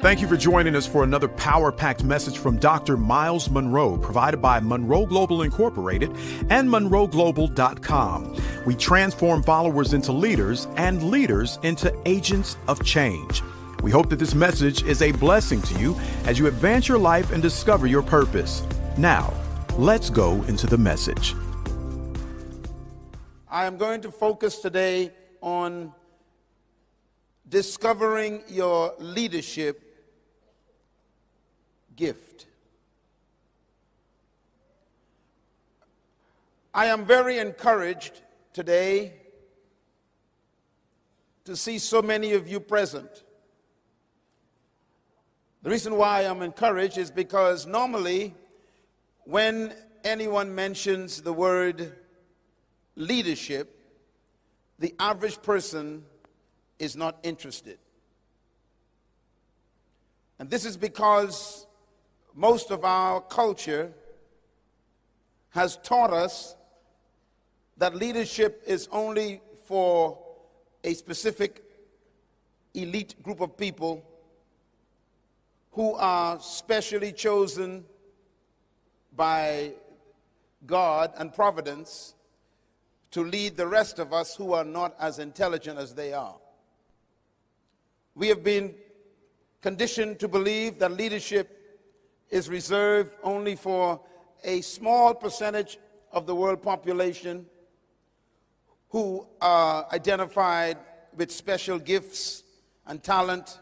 Thank you for joining us for another power-packed message from Dr. Myles Munroe, provided by Munroe Global Incorporated and MunroeGlobal.com. We transform followers into leaders and leaders into agents of change. We hope that this message is a blessing to you as you advance your life and discover your purpose. Now, let's go into the message. I am going to focus today on discovering your leadership gift. I am very encouraged today to see so many of you present. The reason why I'm encouraged is because normally when anyone mentions the word leadership, the average person is not interested. And this is because most of our culture has taught us that leadership is only for a specific elite group of people who are specially chosen by God and providence to lead the rest of us who are not as intelligent as they are. We have been conditioned to believe that leadership is reserved only for a small percentage of the world population who are identified with special gifts and talent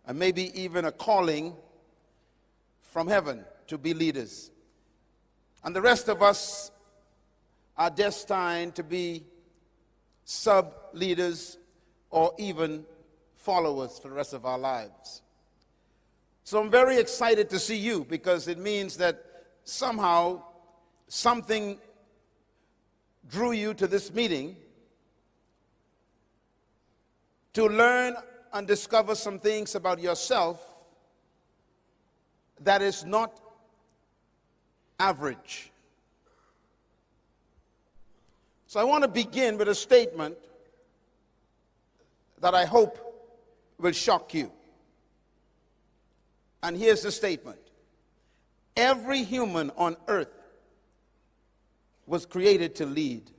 and maybe even a calling from heaven to be leaders. And the rest of us are destined to be sub-leaders or even followers for the rest of our lives. So I'm very excited to see you because it means that somehow something drew you to this meeting to learn and discover some things about yourself that is not average. So I want to begin with a statement that I hope will shock you. And here's the statement. Every human on earth was created to lead.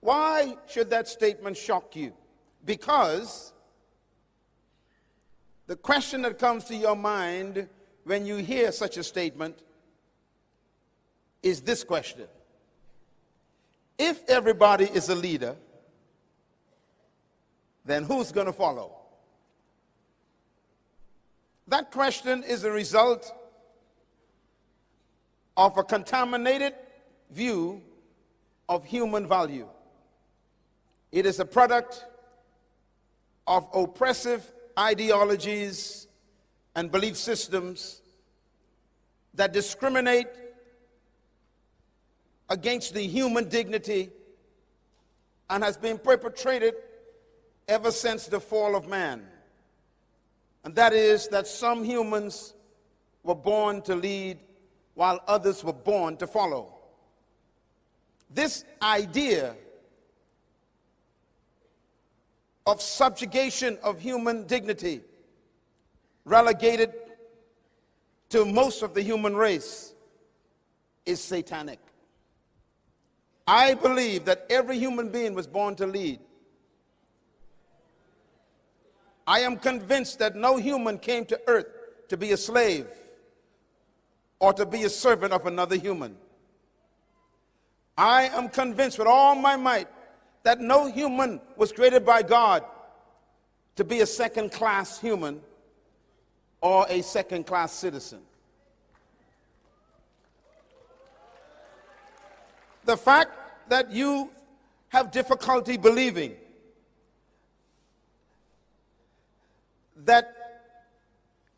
Why should that statement shock you? Because the question that comes to your mind when you hear such a statement is this question. If everybody is a leader, then who's going to follow? That question is a result of a contaminated view of human value. It is a product of oppressive ideologies and belief systems that discriminate against the human dignity and has been perpetrated ever since the fall of man. And that is that some humans were born to lead while others were born to follow. This idea of subjugation of human dignity relegated to most of the human race is satanic. I believe that every human being was born to lead. I am convinced that no human came to earth to be a slave or to be a servant of another human. I am convinced with all my might that no human was created by God to be a second-class human or a second-class citizen. The fact that you have difficulty believing that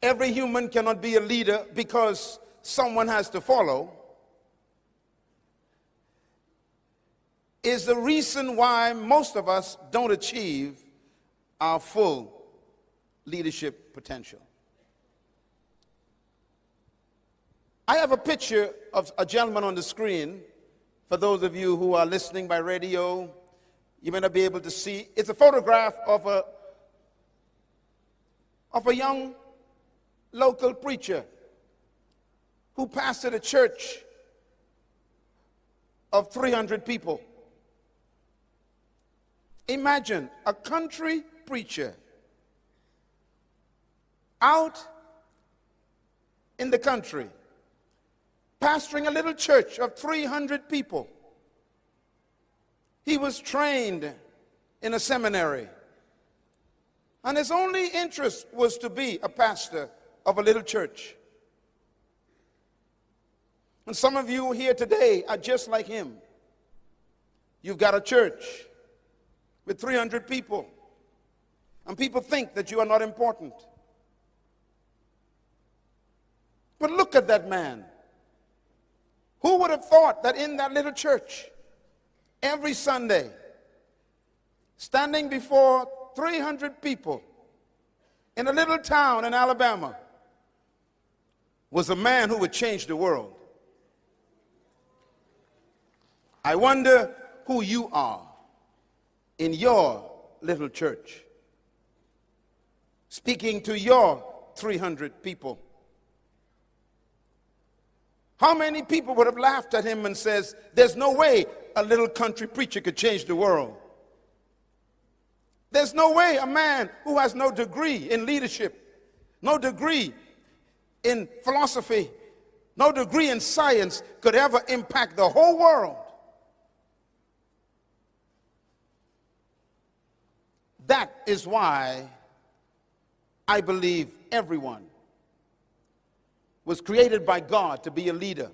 every human cannot be a leader because someone has to follow is the reason why most of us don't achieve our full leadership potential. I have a picture of a gentleman on the screen. For those of you who are listening by radio, You may not be able to see. It's a photograph of a young local preacher who pastored a church of 300 people. Imagine a country preacher out in the country pastoring a little church of 300 people. He was trained in a seminary, and his only interest was to be a pastor of a little church. And some of you here today are just like him. You've got a church with 300 people, and people think that you are not important. But look at that man. Who would have thought that in that little church, every Sunday, standing before 300 people in a little town in Alabama, was a man who would change the world? I wonder who you are in your little church, speaking to your 300 people. How many people would have laughed at him and says, there's no way a little country preacher could change the world? There's no way a man who has no degree in leadership, no degree in philosophy, no degree in science could ever impact the whole world. That is why I believe everyone was created by God to be a leader,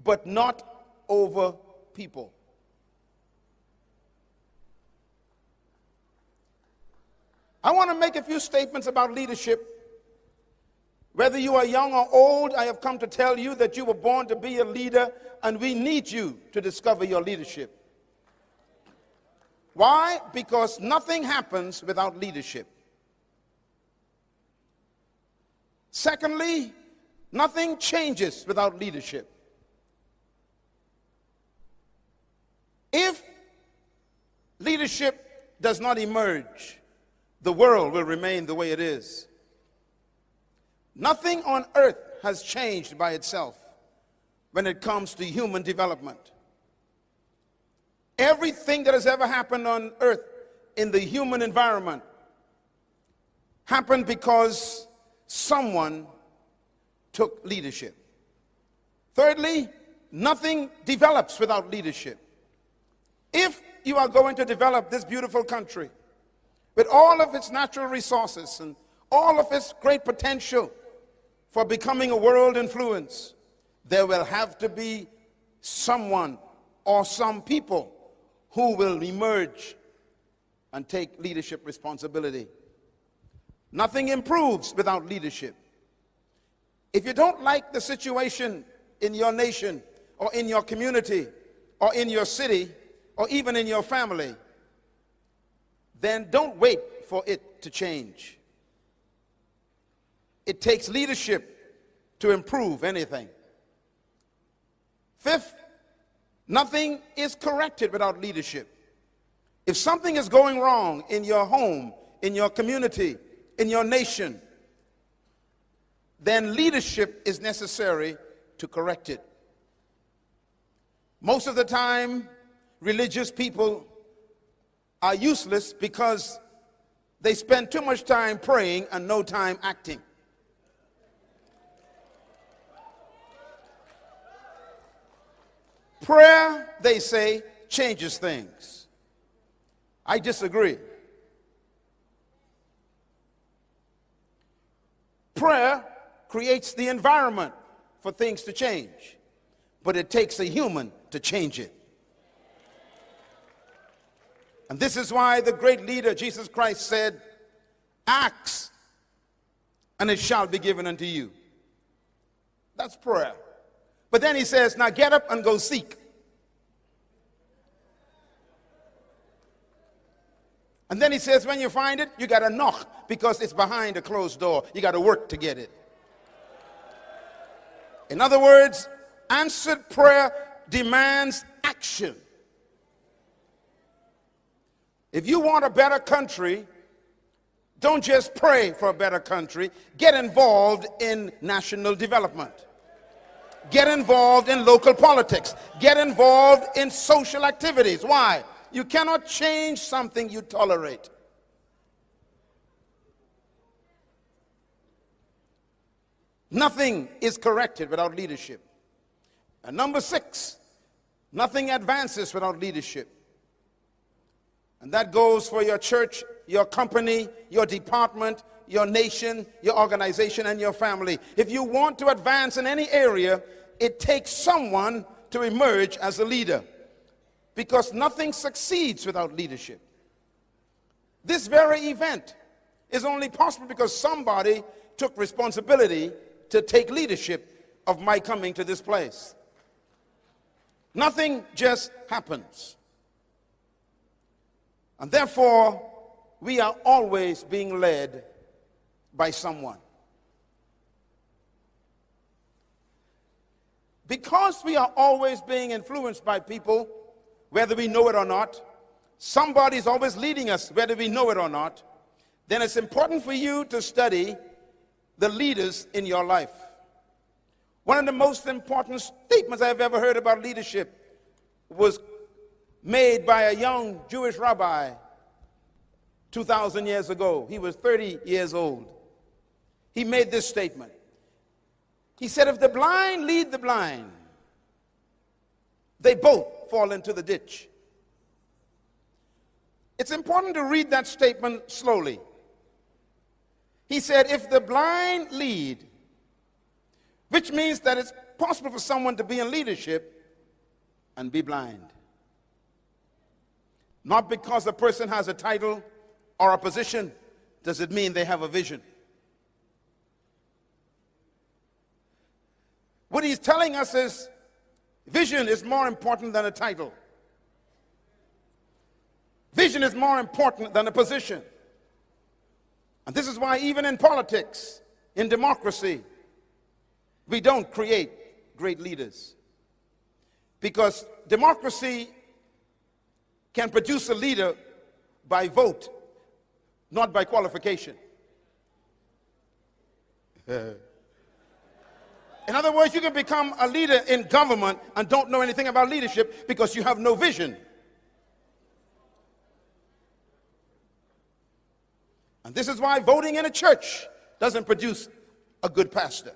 but not over people. I want to make a few statements about leadership. Whether you are young or old, I have come to tell you that you were born to be a leader, and we need you to discover your leadership. Why? Because nothing happens without leadership. Secondly, nothing changes without leadership. If leadership does not emerge, the world will remain the way it is. Nothing on earth has changed by itself when it comes to human development. Everything that has ever happened on earth in the human environment happened because someone took leadership. Thirdly, nothing develops without leadership. If you are going to develop this beautiful country with all of its natural resources and all of its great potential for becoming a world influence, there will have to be someone or some people who will emerge and take leadership responsibility. Nothing improves without leadership. If you don't like the situation in your nation or in your community or in your city or even in your family, then don't wait for it to change. It takes leadership to improve anything. Fifth, nothing is corrected without leadership. If something is going wrong in your home, in your community, in your nation, then leadership is necessary to correct it. Most of the time, religious people are useless because they spend too much time praying and no time acting. Prayer, they say, changes things. I disagree. Prayer creates the environment for things to change, but it takes a human to change it. And this is why the great leader, Jesus Christ, said, ask, and it shall be given unto you. That's prayer. But then he says, now get up and go seek. And then he says, when you find it, you got to knock because it's behind a closed door. You got to work to get it. In other words, answered prayer demands action. If you want a better country, don't just pray for a better country. Get involved in national development. Get involved in local politics. Get involved in social activities. Why? You cannot change something you tolerate. Nothing is corrected without leadership. And number 6, nothing advances without leadership. And that goes for your church, your company, your department, your nation, your organization, and your family. If you want to advance in any area, it takes someone to emerge as a leader, because nothing succeeds without leadership. This very event is only possible because somebody took responsibility to take leadership of my coming to this place. Nothing just happens. And therefore, we are always being led by someone. Because we are always being influenced by people, whether we know it or not, somebody is always leading us, whether we know it or not, then it's important for you to study the leaders in your life. One of the most important statements I've ever heard about leadership was made by a young Jewish rabbi 2,000 years ago. He was 30 years old. He made this statement. He said, if the blind lead the blind, they both fall into the ditch. It's important to read that statement slowly. He said, if the blind lead, which means that it's possible for someone to be in leadership and be blind. Not because a person has a title or a position does it mean they have a vision. What he's telling us is vision is more important than a title. Vision is more important than a position. And this is why even in politics, in democracy, we don't create great leaders. Because democracy can produce a leader by vote, not by qualification. In other words, you can become a leader in government and don't know anything about leadership because you have no vision. And this is why voting in a church doesn't produce a good pastor.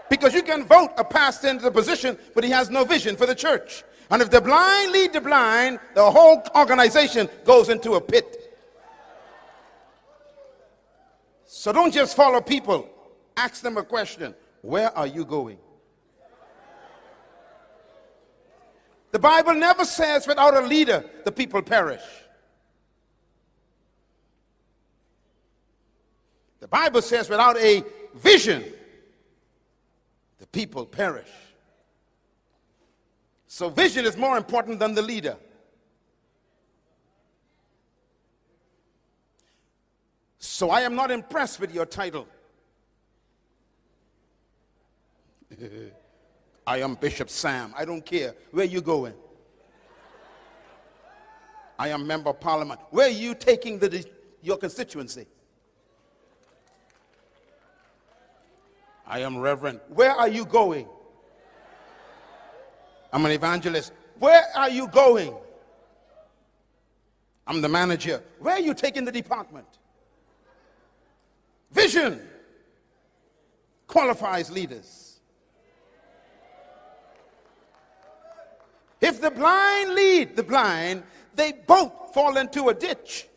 Because you can vote a pastor into the position, but he has no vision for the church. And if the blind lead the blind, the whole organization goes into a pit. So don't just follow people. Ask them a question. Where are you going? The Bible never says without a leader, the people perish. The Bible says without a vision, the people perish. So vision is more important than the leader. So I am not impressed with your title. I am Bishop Sam. I don't care. Where are you going? I am Member of Parliament. Where are you taking your constituency? I am Reverend. Where are you going? I'm an evangelist. Where are you going? I'm the manager. Where are you taking the department? Vision qualifies leaders. If the blind lead the blind, they both fall into a ditch.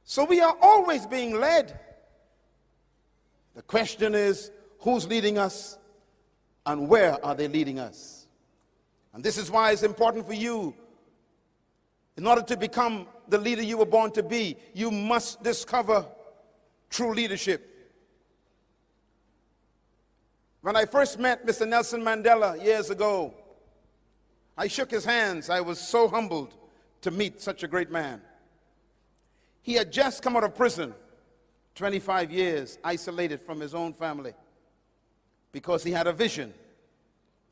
So we are always being led. The question is, who's leading us and where are they leading us? And this is why it's important for you, in order to become the leader you were born to be, you must discover true leadership. When I first met Mr. Nelson Mandela years ago, I shook his hands. I was so humbled to meet such a great man. He had just come out of prison, 25 years, isolated from his own family because he had a vision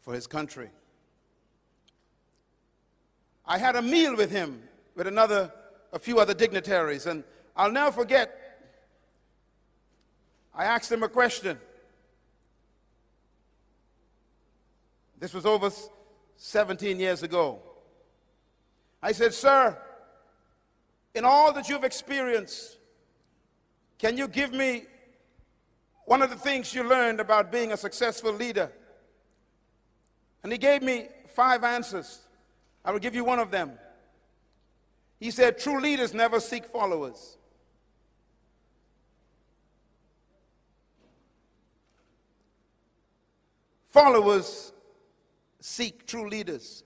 for his country. I had a meal with him, with a few other dignitaries, and I'll never forget, I asked him a question. This was over 17 years ago. I said, "Sir, in all that you've experienced, can you give me one of the things you learned about being a successful leader?" And he gave me 5 answers. I will give you one of them. He said, "True leaders never seek followers. Followers seek true leaders."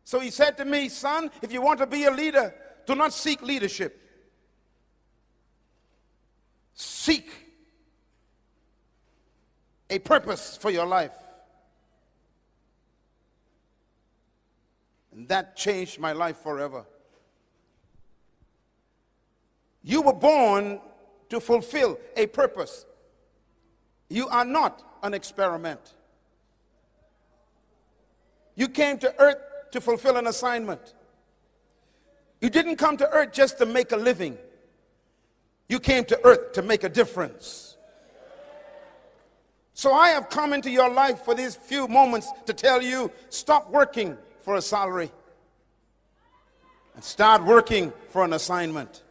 So he said to me, "Son, if you want to be a leader, do not seek leadership. Seek a purpose for your life." And that changed my life forever. You were born to fulfill a purpose. You are not an experiment. You came to earth to fulfill an assignment. You didn't come to earth just to make a living. You came to earth to make a difference. So I have come into your life for these few moments to tell you, stop working for a salary and start working for an assignment.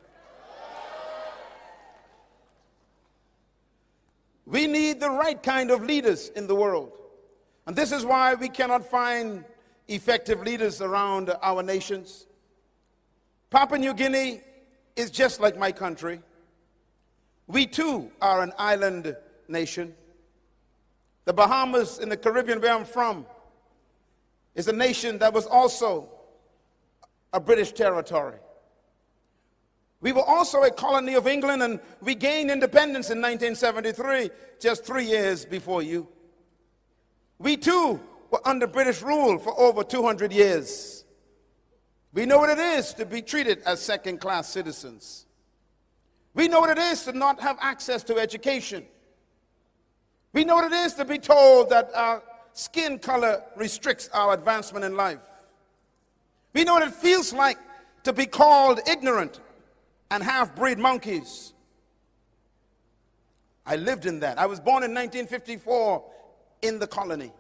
We need the right kind of leaders in the world. And this is why we cannot find effective leaders around our nations. Papua New Guinea is just like my country. We too are an island nation. The Bahamas in the Caribbean, where I'm from, is a nation that was also a British territory. We were also a colony of England, and we gained independence in 1973, just 3 years before you. We too were under British rule for over 200 years. We know what it is to be treated as second-class citizens. We know what it is to not have access to education. We know what it is to be told that our skin color restricts our advancement in life. We know what it feels like to be called ignorant and half-breed monkeys. I lived in that. I was born in 1954 in the colony.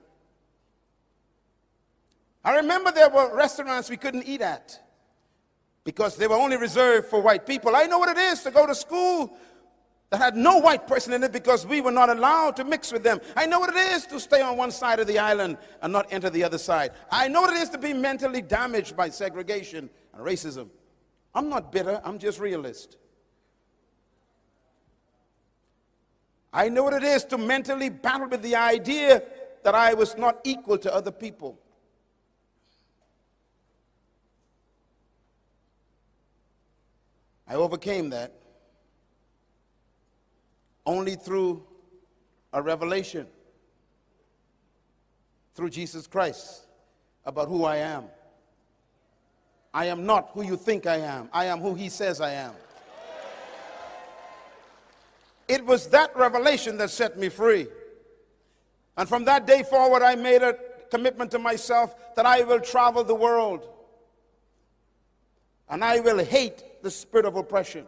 I remember there were restaurants we couldn't eat at because they were only reserved for white people. I know what it is to go to school that had no white person in it because we were not allowed to mix with them. I know what it is to stay on one side of the island and not enter the other side. I know what it is to be mentally damaged by segregation and racism. I'm not bitter, I'm just realist. I know what it is to mentally battle with the idea that I was not equal to other people. I overcame that only through a revelation, through Jesus Christ, about who I am. I am not who you think I am. I am who he says I am. It was that revelation that set me free. And from that day forward, I made a commitment to myself that I will travel the world. And I will hate the spirit of oppression.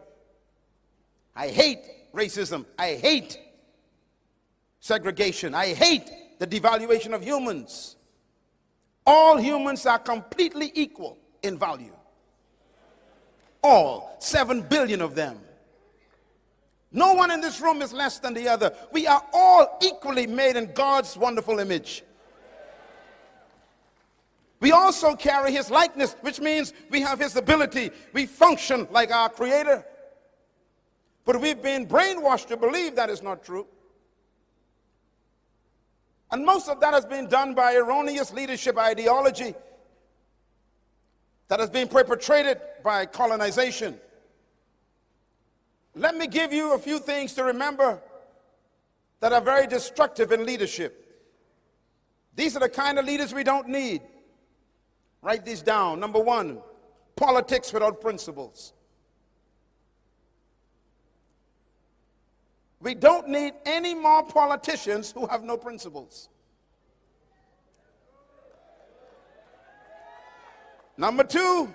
I hate racism. I hate segregation. I hate the devaluation of humans. All humans are completely equal in value. All 7 billion of them. No one in this room is less than the other. We are all equally made in God's wonderful image. We also carry his likeness, which means we have his ability. We function like our Creator. But we've been brainwashed to believe that is not true. And most of that has been done by erroneous leadership ideology that has been perpetrated by colonization. Let me give you a few things to remember that are very destructive in leadership. These are the kind of leaders we don't need. Write these down. Number 1, politics without principles. We don't need any more politicians who have no principles. Number two,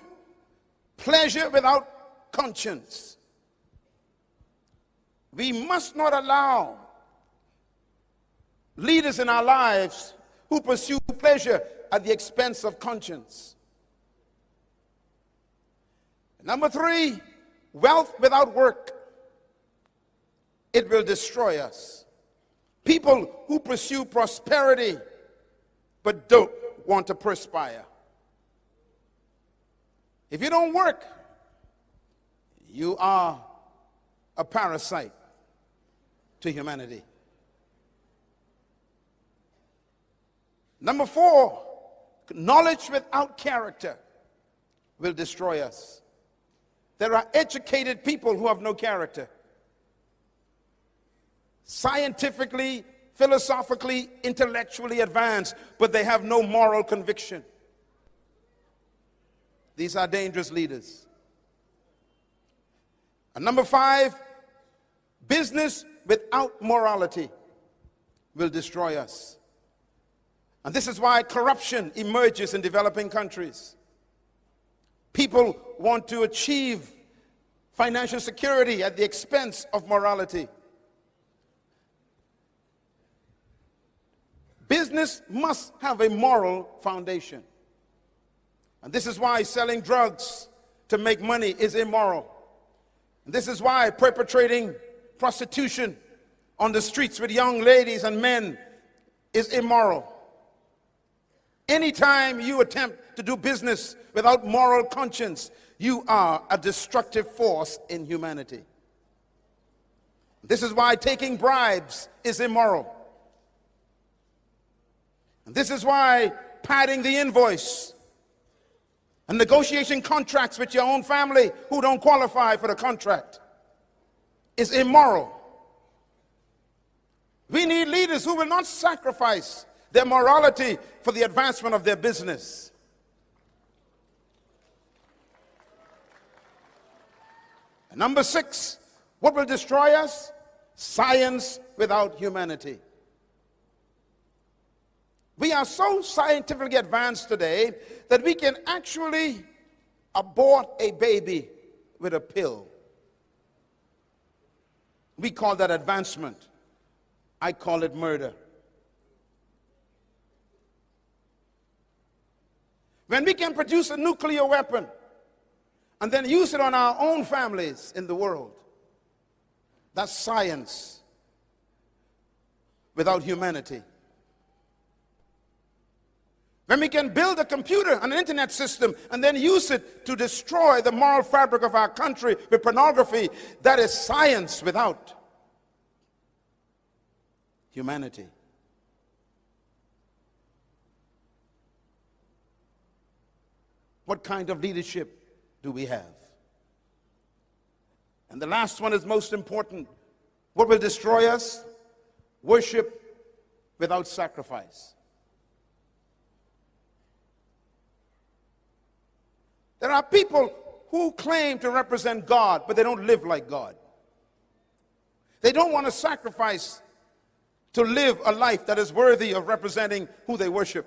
pleasure without conscience. We must not allow leaders in our lives who pursue pleasure at the expense of conscience. Number three, wealth without work. It will destroy us. People who pursue prosperity but don't want to perspire. If you don't work, you are a parasite to humanity. Number four, knowledge without character will destroy us. There are educated people who have no character. Scientifically, philosophically, intellectually advanced, but they have no moral conviction. These are dangerous leaders. And number five, business without morality will destroy us. And this is why corruption emerges in developing countries. People want to achieve financial security at the expense of morality. Business must have a moral foundation. And this is why selling drugs to make money is immoral. And this is why perpetrating prostitution on the streets with young ladies and men is immoral. Anytime you attempt to do business without moral conscience, you are a destructive force in humanity. This is why taking bribes is immoral. And this is why padding the invoice and negotiating contracts with your own family who don't qualify for the contract is immoral. We need leaders who will not sacrifice their morality for the advancement of their business. And number six, what will destroy us? Science without humanity. We are so scientifically advanced today that we can actually abort a baby with a pill. We call that advancement. I call it murder. When we can produce a nuclear weapon and then use it on our own families in the world, that's science without humanity. When we can build a computer and an internet system and then use it to destroy the moral fabric of our country with pornography, that is science without humanity. What kind of leadership do we have? And the last one is most important. What will destroy us? Worship without sacrifice. There are people who claim to represent God, but they don't live like God. They don't want to sacrifice to live a life that is worthy of representing who they worship.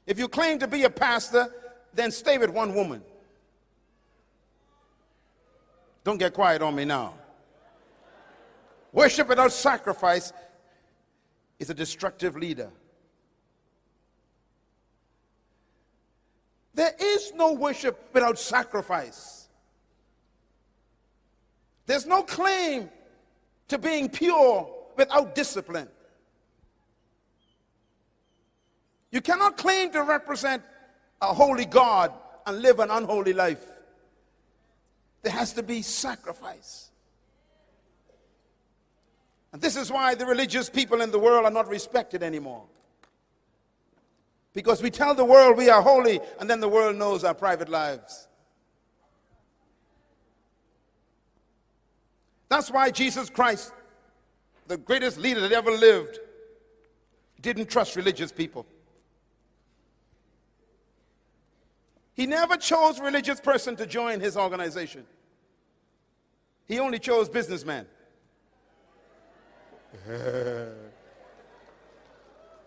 If you claim to be a pastor, then stay with one woman. Don't get quiet on me now. Worship without sacrifice is a destructive leader. There is no worship without sacrifice. There's no claim to being pure without discipline. You cannot claim to represent a holy God and live an unholy life. There has to be sacrifice. And this is why the religious people in the world are not respected anymore. Because we tell the world we are holy, and then the world knows our private lives. That's why Jesus Christ, the greatest leader that ever lived, didn't trust religious people. He never chose a religious person to join his organization. He only chose businessmen.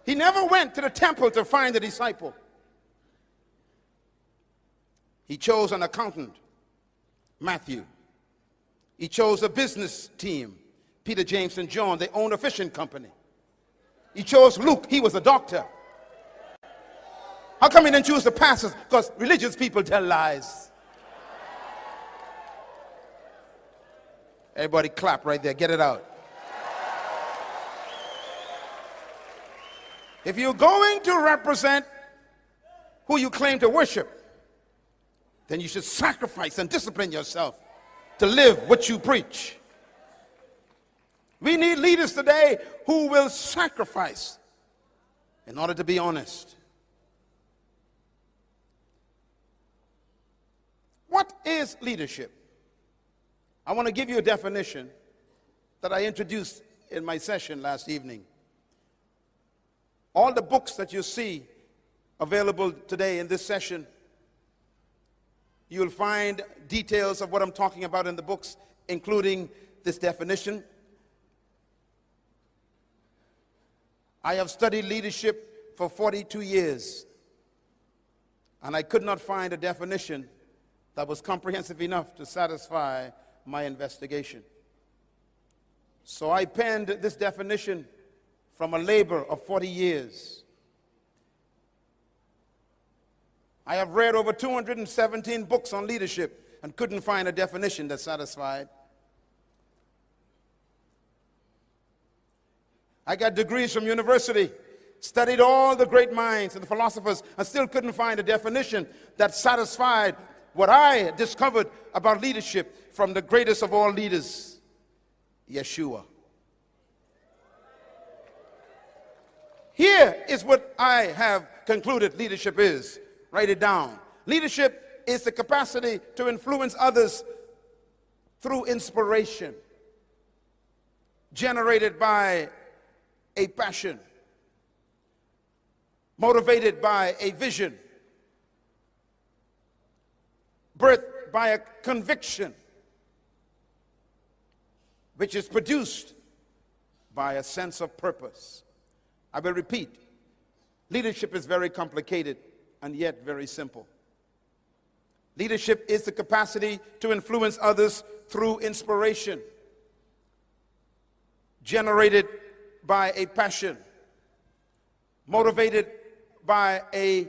He never went to the temple to find a disciple. He chose an accountant, Matthew. He chose a business team, Peter, James, and John. They owned a fishing company. He chose Luke. He was a doctor. How come he didn't choose the pastors? Because religious people tell lies. Everybody clap right there. Get it out. If you're going to represent who you claim to worship, then you should sacrifice and discipline yourself to live what you preach. We need leaders today who will sacrifice in order to be honest. What is leadership? I want to give you a definition that I introduced in my session last evening. All the books that you see available today in this session, you'll find details of what I'm talking about in the books, including this definition. I have studied leadership for 42 years, and I could not find a definition that was comprehensive enough to satisfy my investigation. So I penned this definition from a labor of 40 years. I have read over 217 books on leadership and couldn't find a definition that satisfied. I got degrees from university, studied all the great minds and the philosophers, and still couldn't find a definition that satisfied what I discovered about leadership from the greatest of all leaders, Yeshua. Here is what I have concluded leadership is. Write it down. Leadership is the capacity to influence others through inspiration, generated by a passion, motivated by a vision, birthed by a conviction, which is produced by a sense of purpose. I will repeat. Leadership is very complicated and yet very simple. Leadership is the capacity to influence others through inspiration, generated by a passion, motivated by a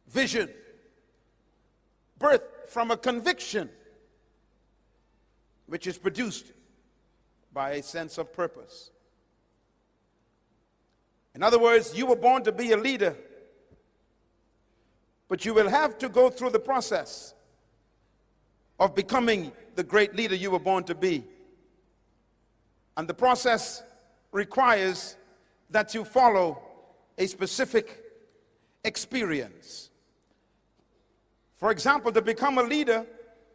vision, birthed from a conviction, which is produced by a sense of purpose. In other words, you were born to be a leader, but you will have to go through the process of becoming the great leader you were born to be. And the process requires that you follow a specific experience. For example, to become a leader,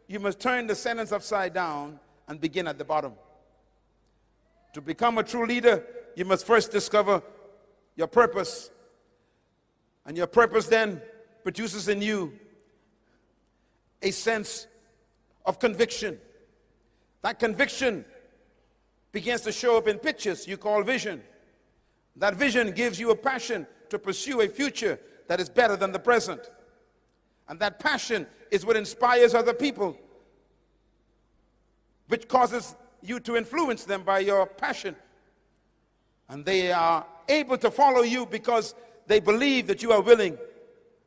you must turn the sentence upside down and begin at the bottom. To become a true leader, you must first discover your purpose. And your purpose then produces in you a sense of conviction. That conviction begins to show up in pictures you call vision. That vision gives you a passion to pursue a future that is better than the present. And that passion is what inspires other people, which causes you to influence them by your passion. And they are able to follow you because they believe that you are willing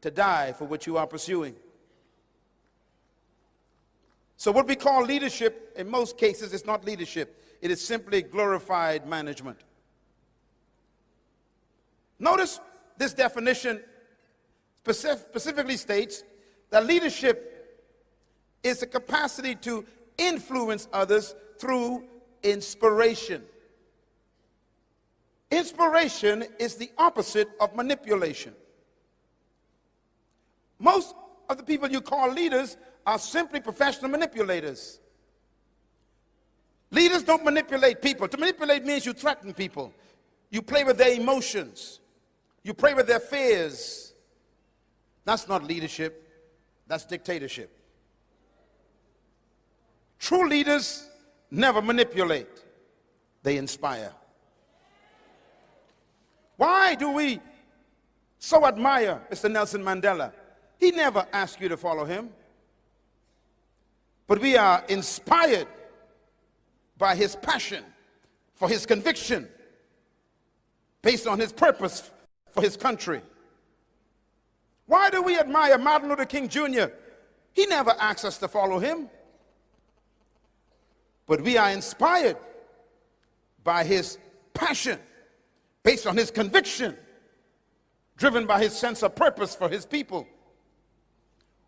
to die for what you are pursuing. So what we call leadership, in most cases, is not leadership. It is simply glorified management. Notice this definition specifically states that leadership is the capacity to influence others through inspiration. Inspiration is the opposite of manipulation. Most of the people you call leaders are simply professional manipulators. Leaders don't manipulate people. To manipulate means you threaten people. You play with their emotions. You play with their fears. That's not leadership. That's dictatorship. True leaders never manipulate. they inspire. Why do we so admire Mr. Nelson Mandela? He never asked you to follow him. But we are inspired by his passion, for his conviction, based on his purpose for his country. Why do we admire Martin Luther King Jr.? He never asked us to follow him. But we are inspired by his passion, based on his conviction, driven by his sense of purpose for his people.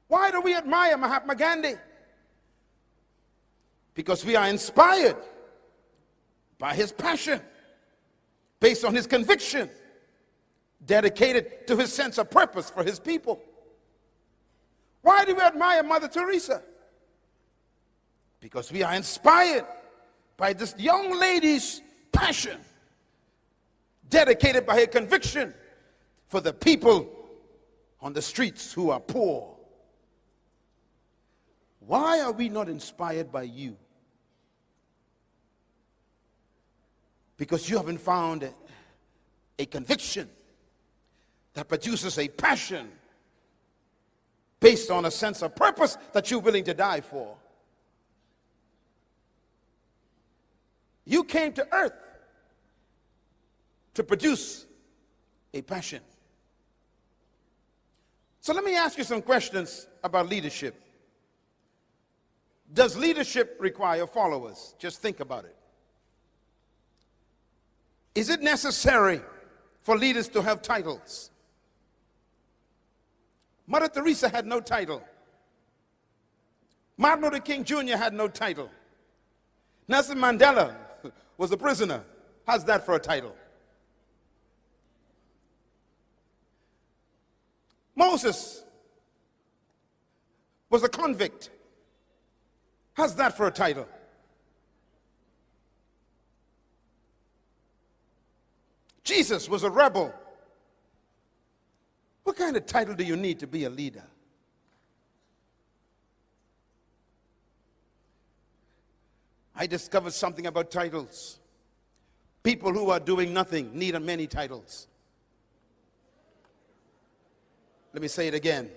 Why do we admire Mahatma Gandhi? Because we are inspired by his passion, based on his conviction, dedicated to his sense of purpose for his people. Why do we admire Mother Teresa? Because we are inspired by this young lady's passion, dedicated by her conviction for the people on the streets who are poor. Why are we not inspired by you? Because you haven't found a conviction that produces a passion based on a sense of purpose that you're willing to die for. You came to earth to produce a passion. So let me ask you some questions about leadership. Does leadership require followers? Just think about it. Is it necessary for leaders to have titles? Mother Teresa had no title. Martin Luther King Jr. had no title. Nelson Mandela was a prisoner. How's that for a title? Moses was a convict. How's that for a title? Jesus was a rebel. What kind of title do you need to be a leader? I discovered something about titles. People who are doing nothing need many titles. Let me say it again.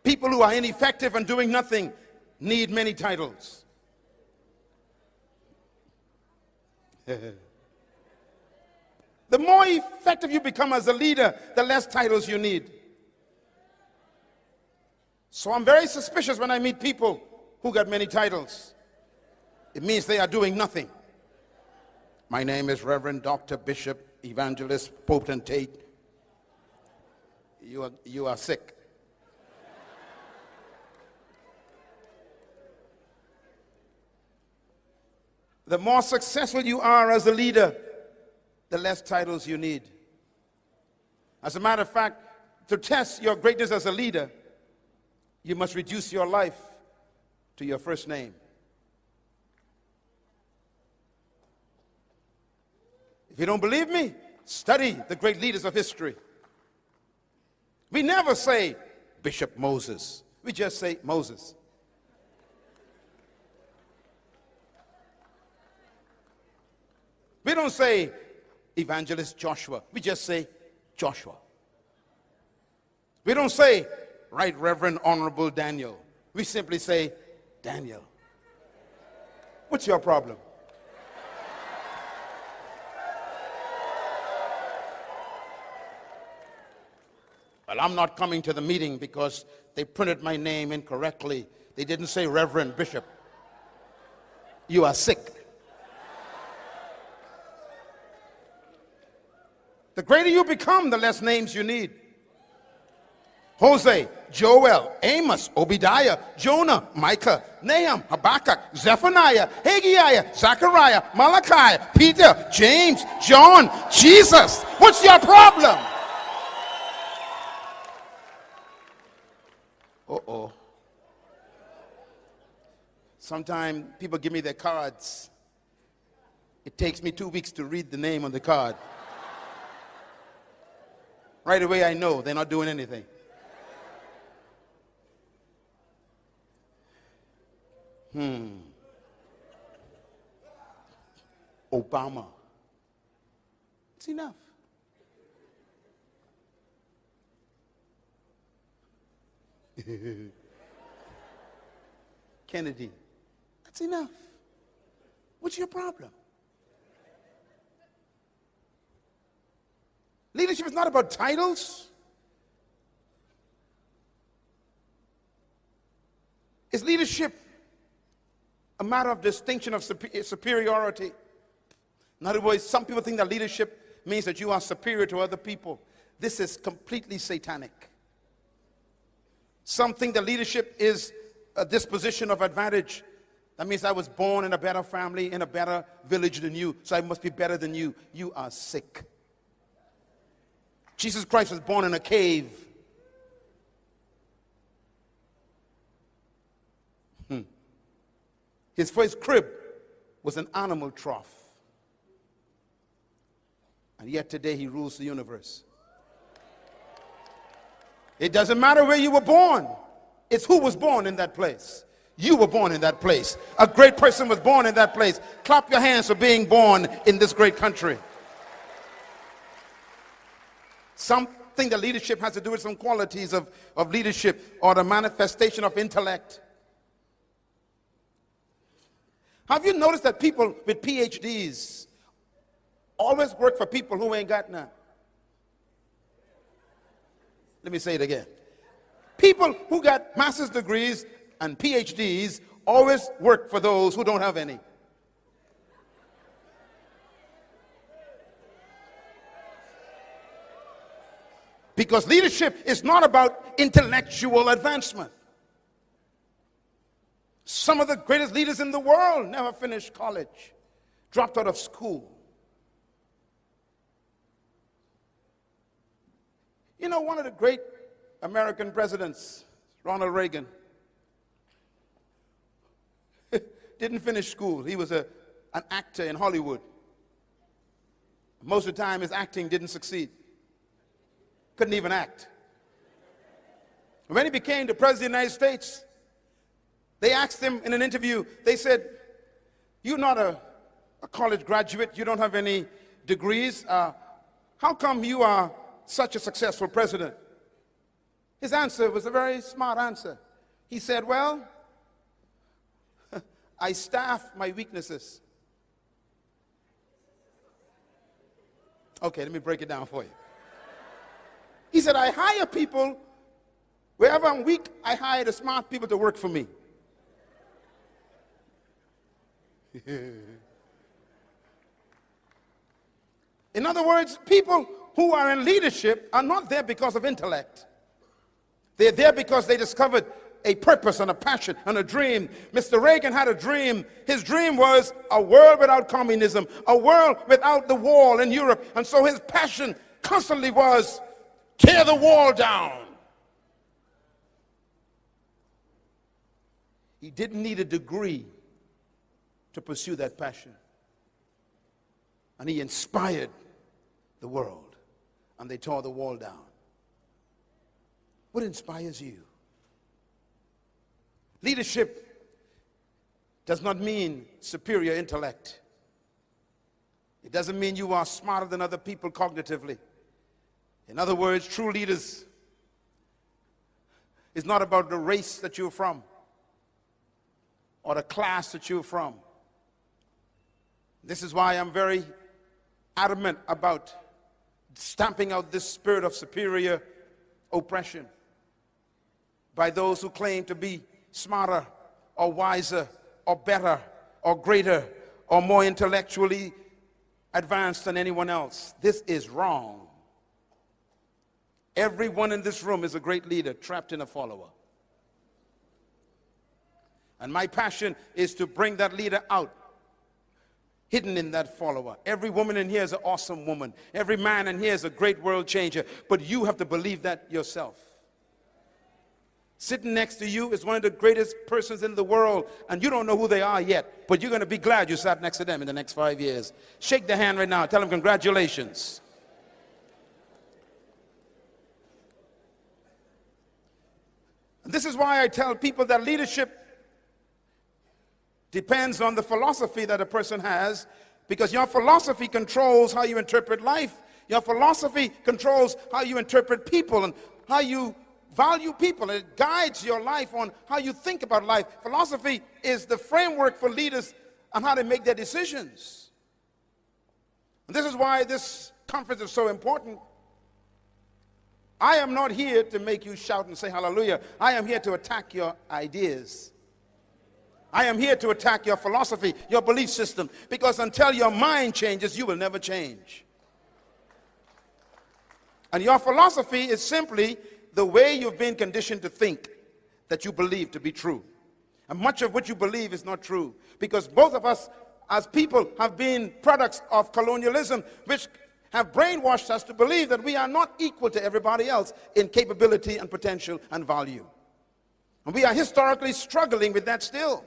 People who are ineffective and doing nothing need many titles. The more effective you become as a leader, the less titles you need. So I'm very suspicious when I meet people who got many titles. It means they are doing nothing. My name is Reverend Dr. Bishop, Evangelist, Potentate. You are sick. The more successful you are as a leader, the less titles you need. As a matter of fact, to test your greatness as a leader, you must reduce your life to your first name. If you don't believe me, study the great leaders of history. We never say Bishop Moses. We just say Moses. We don't say Evangelist Joshua. We just say Joshua. We don't say Right Reverend Honorable Daniel. We simply say Daniel. What's your problem? Well, I'm not coming to the meeting because they printed my name incorrectly. They didn't say Reverend Bishop. You are sick. The greater you become, the less names you need. Jose, Joel, Amos, Obadiah, Jonah, Micah, Nahum, Habakkuk, Zephaniah, Haggai, Zechariah, Malachi, Peter, James, John, Jesus. What's your problem? Uh-oh. Sometimes people give me their cards. It takes me 2 weeks to read the name on the card. Right away I know they're not doing anything. Obama. It's enough. Kennedy. That's enough. What's your problem? Leadership is not about titles. Is leadership a matter of distinction of superiority? In other words, some people think that leadership means that you are superior to other people. This is completely satanic. Some think that leadership is a disposition of advantage. That means I was born in a better family, in a better village than you, so I must be better than you. You are sick. Jesus Christ was born in a cave. His first crib was an animal trough. And yet today he rules the universe. It doesn't matter where you were born. It's who was born in that place. You were born in that place. A great person was born in that place. Clap your hands for being born in this great country. Some think that leadership has to do with some qualities of leadership or the manifestation of intellect. Have you noticed that people with PhDs always work for people who ain't got none? Let me say it again. People who got master's degrees and PhDs always work for those who don't have any. Because leadership is not about intellectual advancement. Some of the greatest leaders in the world never finished college, dropped out of school. You know, one of the great American presidents, Ronald Reagan, didn't finish school. He was an actor in Hollywood. Most of the time, his acting didn't succeed. Couldn't even act. When he became the president of the United States, they asked him in an interview, they said, "You're not a college graduate, you don't have any degrees. How come you are such a successful president?" His answer was a very smart answer. He said, "Well, I staff my weaknesses." Okay, let me break it down for you. He said, "I hire people, wherever I'm weak, I hire the smart people to work for me." In other words, people who are in leadership are not there because of intellect. They're there because they discovered a purpose and a passion and a dream. Mr. Reagan had a dream. His dream was a world without communism, a world without the wall in Europe. And so his passion constantly was, tear the wall down. He didn't need a degree to pursue that passion. And he inspired the world. And they tore the wall down. What inspires you? Leadership does not mean superior intellect. It doesn't mean you are smarter than other people cognitively. In other words, true leaders is not about the race that you're from or the class that you're from. This is why I'm very adamant about stamping out this spirit of superior oppression by those who claim to be smarter or wiser or better or greater or more intellectually advanced than anyone else. This is wrong. Everyone in this room is a great leader trapped in a follower. And my passion is to bring that leader out, hidden in that follower. Every woman in here is an awesome woman. Every man in here is a great world changer. But you have to believe that yourself. Sitting next to you is one of the greatest persons in the world, and you don't know who they are yet, but you're going to be glad you sat next to them in the next 5 years. Shake their hand right now. Tell them congratulations. And this is why I tell people that leadership depends on the philosophy that a person has, Because your philosophy controls how you interpret life. Your philosophy controls how you interpret people and how you value people. It guides your life on how you think about life. Philosophy is the framework for leaders on how they make their decisions. And this is why this conference is so important. I am not here to make you shout and say hallelujah. I am here to attack your ideas. I am here to attack your philosophy, your belief system, because until your mind changes, you will never change. And your philosophy is simply the way you've been conditioned to think that you believe to be true. And much of what you believe is not true, because both of us as people have been products of colonialism, which have brainwashed us to believe that we are not equal to everybody else in capability and potential and value. And we are historically struggling with that still.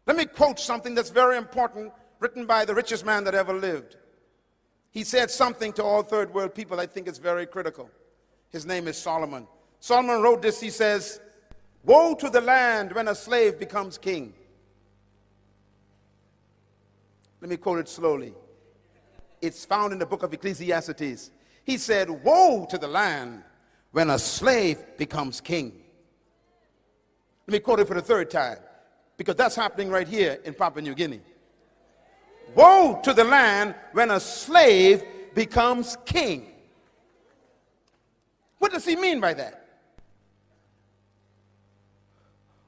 Let me quote something that's very important, written by the richest man that ever lived. He said something to all third world people I think is very critical. His name is Solomon. Solomon wrote this. He says, "Woe to the land when a slave becomes king." Let me quote it slowly. It's found in the book of Ecclesiastes. He said, "Woe to the land when a slave becomes king." Let me quote it for the third time, because that's happening right here in Papua New Guinea. Woe to the land when a slave becomes king. What does he mean by that?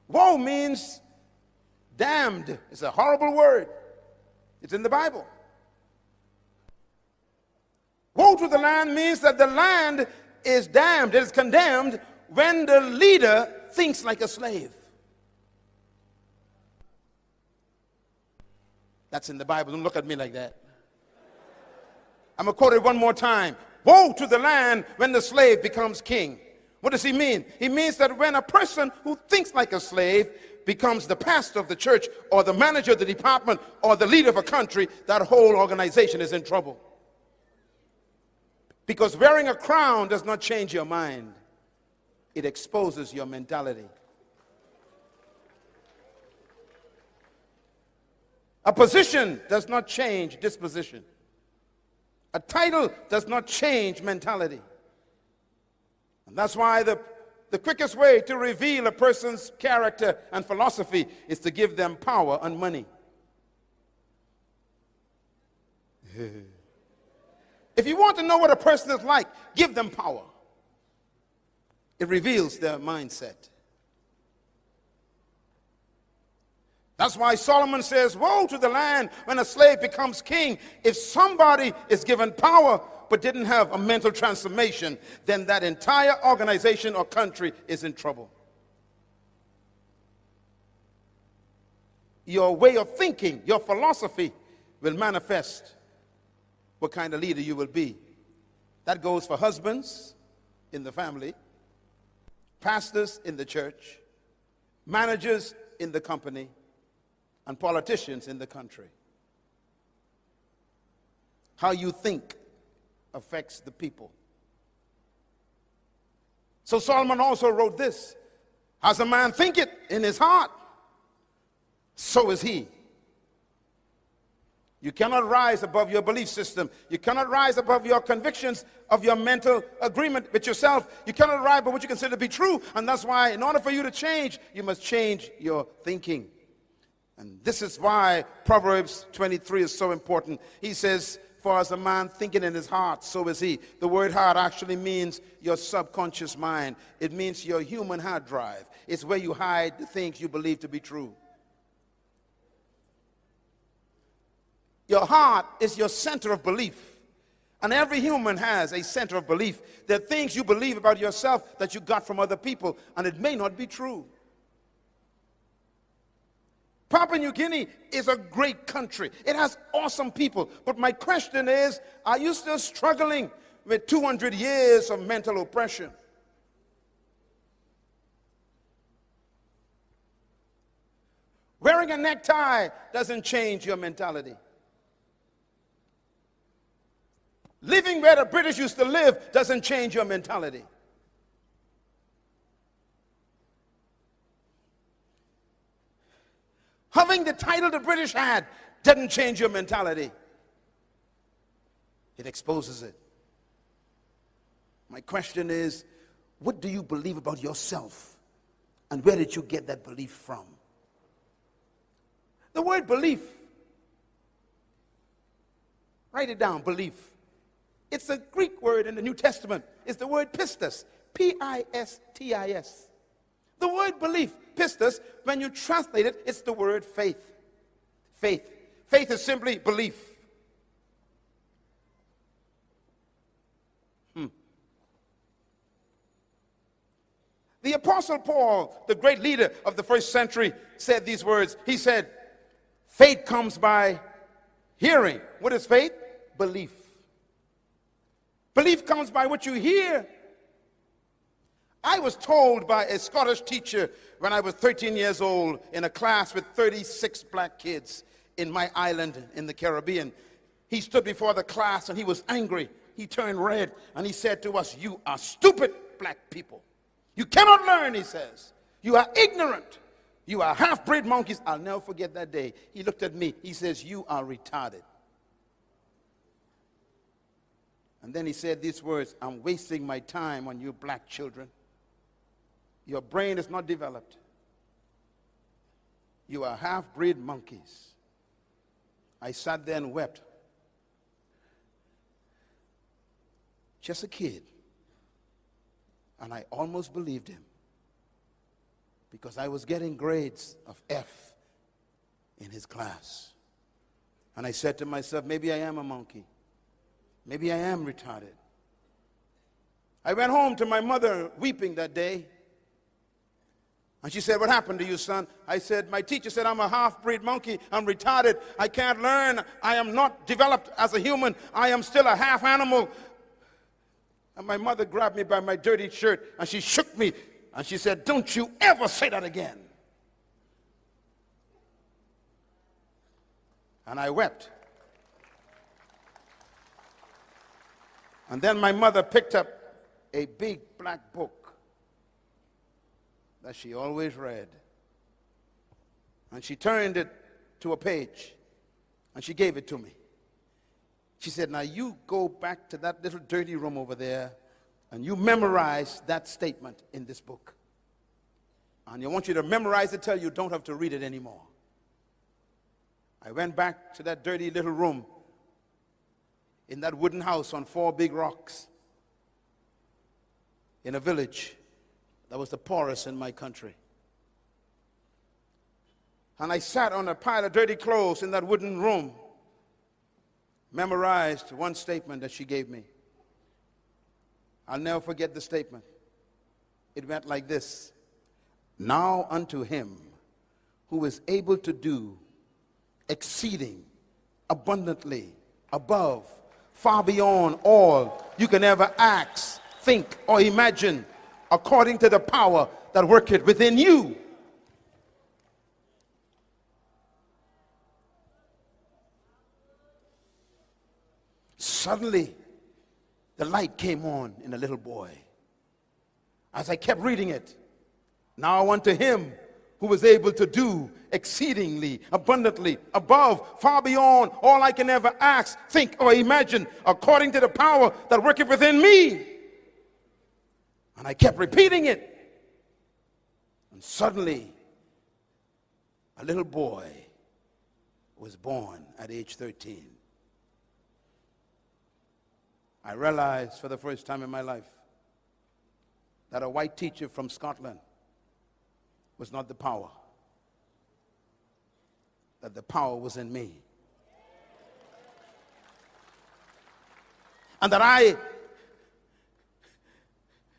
Woe means damned. It's a horrible word. It's in the Bible. Woe to the land means that the land is damned, it is condemned when the leader thinks like a slave. That's in the Bible. Don't look at me like that. I'm going to quote it one more time. Woe to the land when the slave becomes king. What does he mean? He means that when a person who thinks like a slave becomes the pastor of the church or the manager of the department or the leader of a country, that whole organization is in trouble. Because wearing a crown does not change your mind. It exposes your mentality. A position does not change disposition. A title does not change mentality. And that's why the quickest way to reveal a person's character and philosophy is to give them power and money. If you want to know what a person is like, give them power. It reveals their mindset. That's why Solomon says, woe to the land when a slave becomes king. If somebody is given power but didn't have a mental transformation, then that entire organization or country is in trouble. Your way of thinking, your philosophy will manifest what kind of leader you will be. That goes for husbands in the family, pastors in the church, managers in the company, and politicians in the country. How you think affects the people. So Solomon also wrote this: as a man thinketh in his heart, so is he. You cannot rise above your belief system. You cannot rise above your convictions of your mental agreement with yourself. You cannot rise above what you consider to be true. And that's why, in order for you to change, you must change your thinking. And this is why Proverbs 23 is so important. He says, for as a man thinking in his heart, so is he. The word heart actually means your subconscious mind. It means your human hard drive. It's where you hide the things you believe to be true. Your heart is your center of belief. And every human has a center of belief. There are things you believe about yourself that you got from other people, and it may not be true. Papua New Guinea is a great country. It has awesome people. But my question is, are you still struggling with 200 years of mental oppression? Wearing a necktie doesn't change your mentality. Living where the British used to live doesn't change your mentality. Having the title the British had doesn't change your mentality. It exposes it. My question is, what do you believe about yourself? And where did you get that belief from? The word belief, write it down, belief. It's a Greek word in the New Testament. It's the word pistis, P-I-S-T-I-S. The word belief, pistis, when you translate it, it's the word faith. Faith. Faith is simply belief. The Apostle Paul, the great leader of the first century, said these words. He said, faith comes by hearing. What is faith? Belief. Belief comes by what you hear. I was told by a Scottish teacher when I was 13 years old in a class with 36 black kids in my island in the Caribbean. He stood before the class and he was angry. He turned red and he said to us, "You are stupid black people. You cannot learn," he says. "You are ignorant. You are half-breed monkeys." I'll never forget that day. He looked at me. He says, "You are retarded." And then he said these words, "I'm wasting my time on you black children. Your brain is not developed. You are half-breed monkeys." I sat there and wept. Just a kid. And I almost believed him, because I was getting grades of F in his class. And I said to myself, maybe I am a monkey. Maybe I am retarded. I went home to my mother weeping that day. And she said, "What happened to you, son?" I said, "My teacher said I'm a half-breed monkey. I'm retarded. I can't learn. I am not developed as a human. I am still a half animal." And my mother grabbed me by my dirty shirt and she shook me and she said, "Don't you ever say that again." And I wept. And then my mother picked up a big black book that she always read. And she turned it to a page and she gave it to me. She said, "Now you go back to that little dirty room over there and you memorize that statement in this book. And I want you to memorize it till you don't have to read it anymore." I went back to that dirty little room in that wooden house on 4 big rocks in a village that was the poorest in my country. And I sat on a pile of dirty clothes in that wooden room, memorized one statement that she gave me. I'll never forget the statement. It went like this: "Now unto him who is able to do exceeding abundantly above, far beyond all you can ever ask, think, or imagine, according to the power that worketh within you." Suddenly, the light came on in the little boy. As I kept reading it, "Now unto him who was able to do exceedingly abundantly above, far beyond all I can ever ask, think, or imagine, according to the power that worketh within me." And I kept repeating it. And suddenly, a little boy was born at age 13. I realized for the first time in my life that a white teacher from Scotland was not the power, that the power was in me. And that I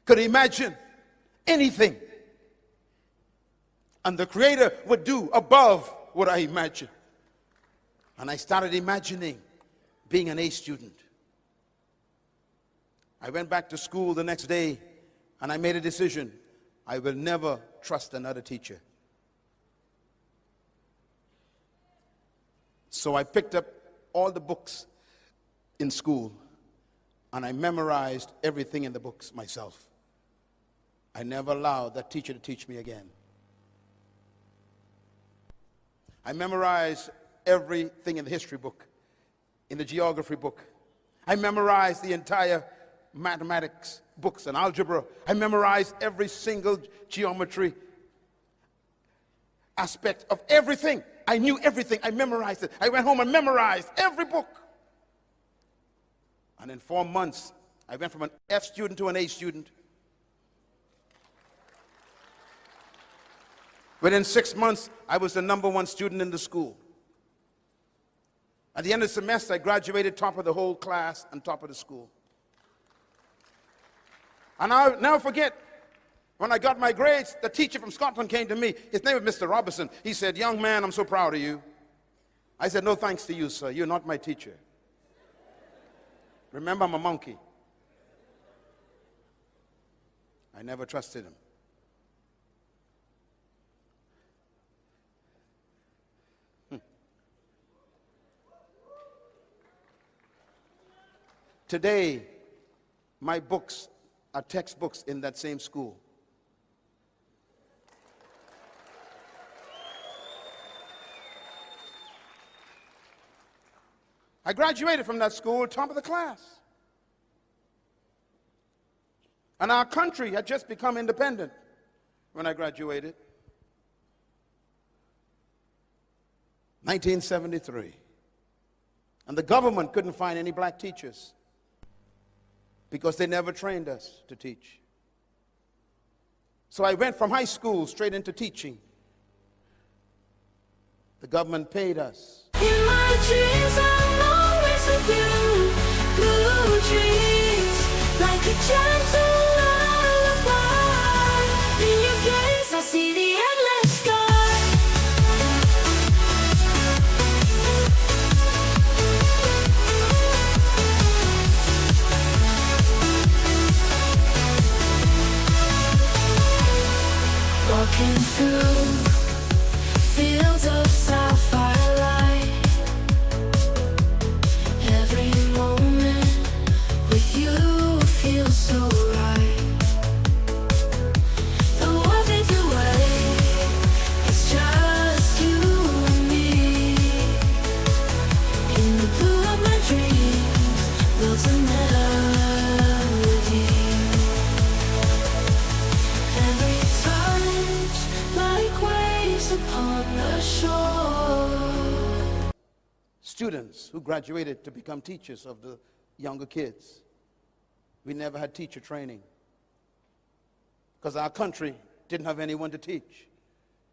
could imagine anything, and the Creator would do above what I imagined. And I started imagining being an A student. I went back to school the next day and I made a decision. I will never trust another teacher. So I picked up all the books in school and I memorized everything in the books myself. I never allowed that teacher to teach me again. I memorized everything in the history book, in the geography book. I memorized the entire mathematics books and algebra. I memorized every single geometry aspect of everything. I knew everything. I memorized it. I went home and memorized every book. And in 4 months, I went from an F student to an A student. Within 6 months, I was the #1 student in the school. At the end of the semester, I graduated top of the whole class and top of the school. And I'll never forget, when I got my grades, the teacher from Scotland came to me. His name was Mr. Robinson. He said, "Young man, I'm so proud of you." I said, "No thanks to you, sir. You're not my teacher. Remember, I'm a monkey." I never trusted him. Today, my books are textbooks in that same school. I graduated from that school top of the class. And our country had just become independent when I graduated. 1973. And the government couldn't find any black teachers because they never trained us to teach. So I went from high school straight into teaching. The government paid us. In my dreams, I'm always with you. Blue dreams, like a gentle lullaby. In your gaze, I see the endless sky. Walking through fields of sapphire light. Every moment with you feels so right. The world fades away, it's just you and me. In the blue of my dreams, builds a melody. Every touch like waves upon the shore. Students who graduated to become teachers of the younger kids. We never had teacher training because our country didn't have anyone to teach.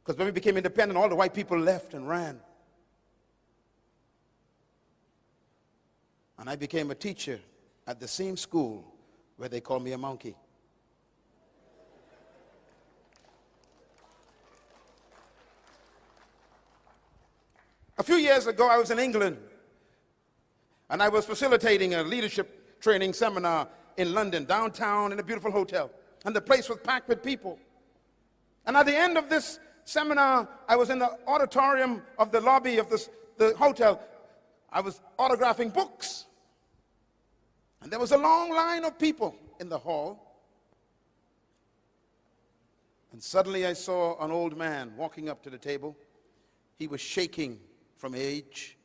Because when we became independent, all the white people left and ran. And I became a teacher at the same school where they called me a monkey. A few years ago, I was in England, and I was facilitating a leadership training seminar in London, downtown, in a beautiful hotel. And the place was packed with people. And at the end of this seminar, I was in the auditorium of the lobby of the hotel. I was autographing books. And there was a long line of people in the hall. And suddenly I saw an old man walking up to the table. He was shaking from age.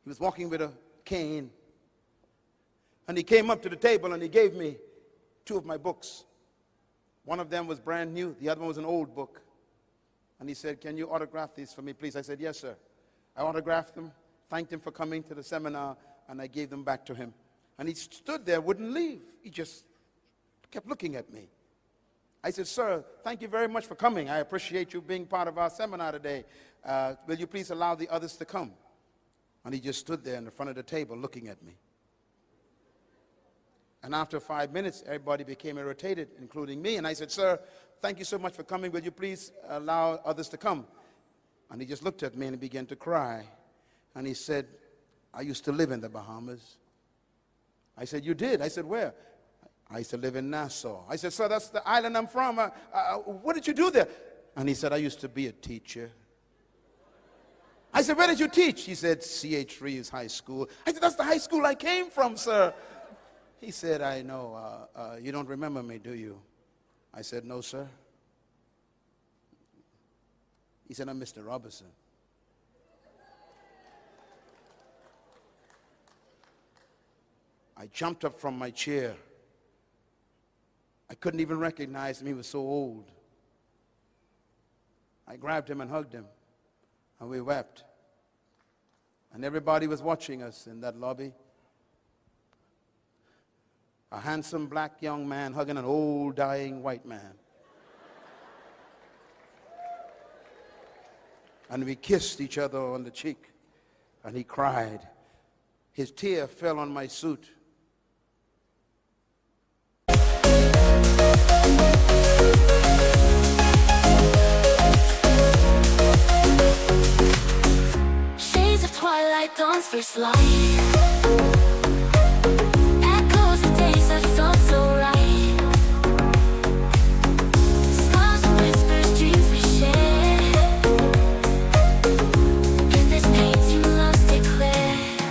He was walking with a cane. And he came up to the table and he gave me 2 of my books. One of them was brand new. The other one was an old book. And he said, "Can you autograph these for me, please?" I said, "Yes, sir." I autographed them, thanked him for coming to the seminar, and I gave them back to him. And he stood there, wouldn't leave. He just kept looking at me. I said, "Sir, thank you very much for coming. I appreciate you being part of our seminar today. Will you please allow the others to come?" And he just stood there in the front of the table looking at me. And after 5 minutes, everybody became irritated, including me. And I said, "Sir, thank you so much for coming. Will you please allow others to come?" And he just looked at me and he began to cry. And he said, "I used to live in the Bahamas." I said, "You did?" I said, "Where?" "I used to live in Nassau." I said, "Sir, that's the island I'm from. What did you do there?" And he said, "I used to be a teacher." I said, "Where did you teach?" He said, "C.H. Reeves High School." I said, "That's the high school I came from, sir." He said, "I know. You don't remember me, do you?" I said, "No, sir." He said, "I'm Mr. Robinson." I jumped up from my chair. I couldn't even recognize him. He was so old. I grabbed him and hugged him, and we wept. And everybody was watching us in that lobby. A handsome black young man hugging an old dying white man. And we kissed each other on the cheek, and he cried. His tear fell on my suit. Shades of twilight, dawn's first light. Echoes of days that felt so right. Smiles and whispers, dreams we share. In this painting, love's declared.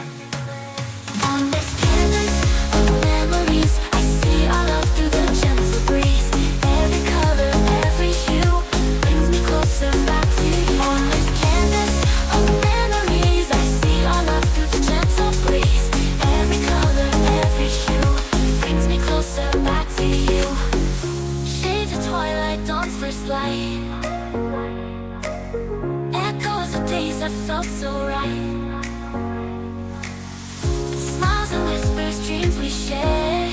On this canvas of memories, I see our love through the gentle breeze. Every color, every hue brings me closer back to you. On this canvas of memories, I see our love through the gentle breeze. Every color, every hue brings me closer back to you. Shades of twilight, dawn's first light. Echoes of days that felt so right. Smiles and whispers, dreams we share.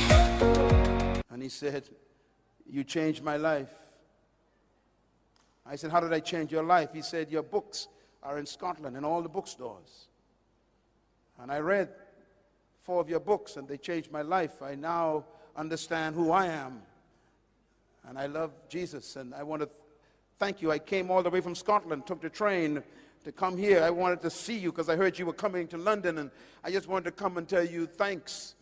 And he said, "You changed my life." I said, "How did I change your life?" He said, "Your books are in Scotland in all the bookstores. And I read 4 of your books and they changed my life. I now understand who I am. And I love Jesus, and I want to thank you. I came all the way from Scotland, took the train to come here. I wanted to see you because I heard you were coming to London, and I just wanted to come and tell you thanks."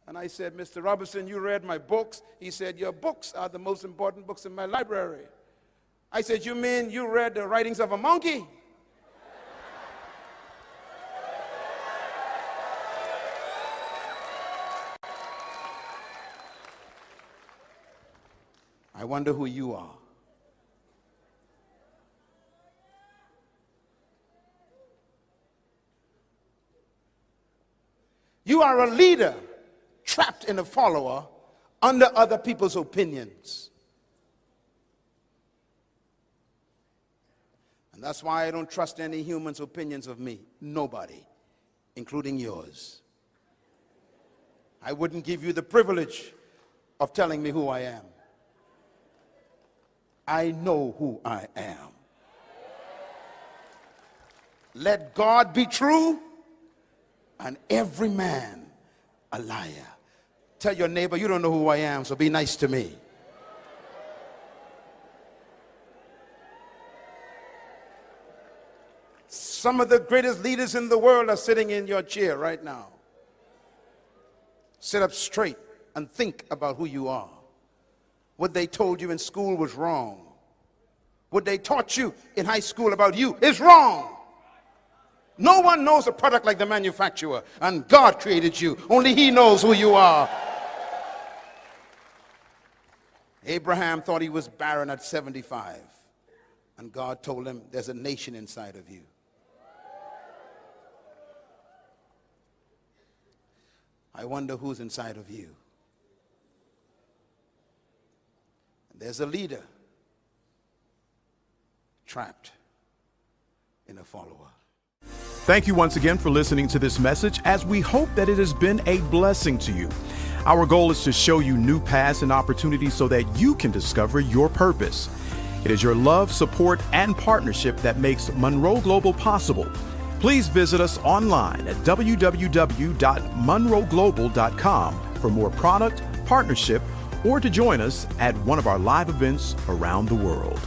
And I said, "Mr. Robertson, you read my books?" He said, "Your books are the most important books in my library." I said, "You mean you read the writings of a monkey?" I wonder who you are. You are a leader trapped in a follower under other people's opinions. And that's why I don't trust any human's opinions of me. Nobody, including yours. I wouldn't give you the privilege of telling me who I am. I know who I am. Let God be true and every man a liar. Tell your neighbor, you don't know who I am, so be nice to me. Some of the greatest leaders in the world are sitting in your chair right now. Sit up straight and think about who you are. What they told you in school was wrong. What they taught you in high school about you is wrong. No one knows a product like the manufacturer, and God created you. Only He knows who you are. Abraham thought he was barren at 75, and God told him there's a nation inside of you. I wonder who's inside of you. There's a leader trapped in a follower. Thank you once again for listening to this message, as we hope that it has been a blessing to you. Our goal is to show you new paths and opportunities so that you can discover your purpose. It is your love, support, and partnership that makes Munroe Global possible. Please visit us online at www.munroeglobal.com for more product, partnership, or to join us at one of our live events around the world.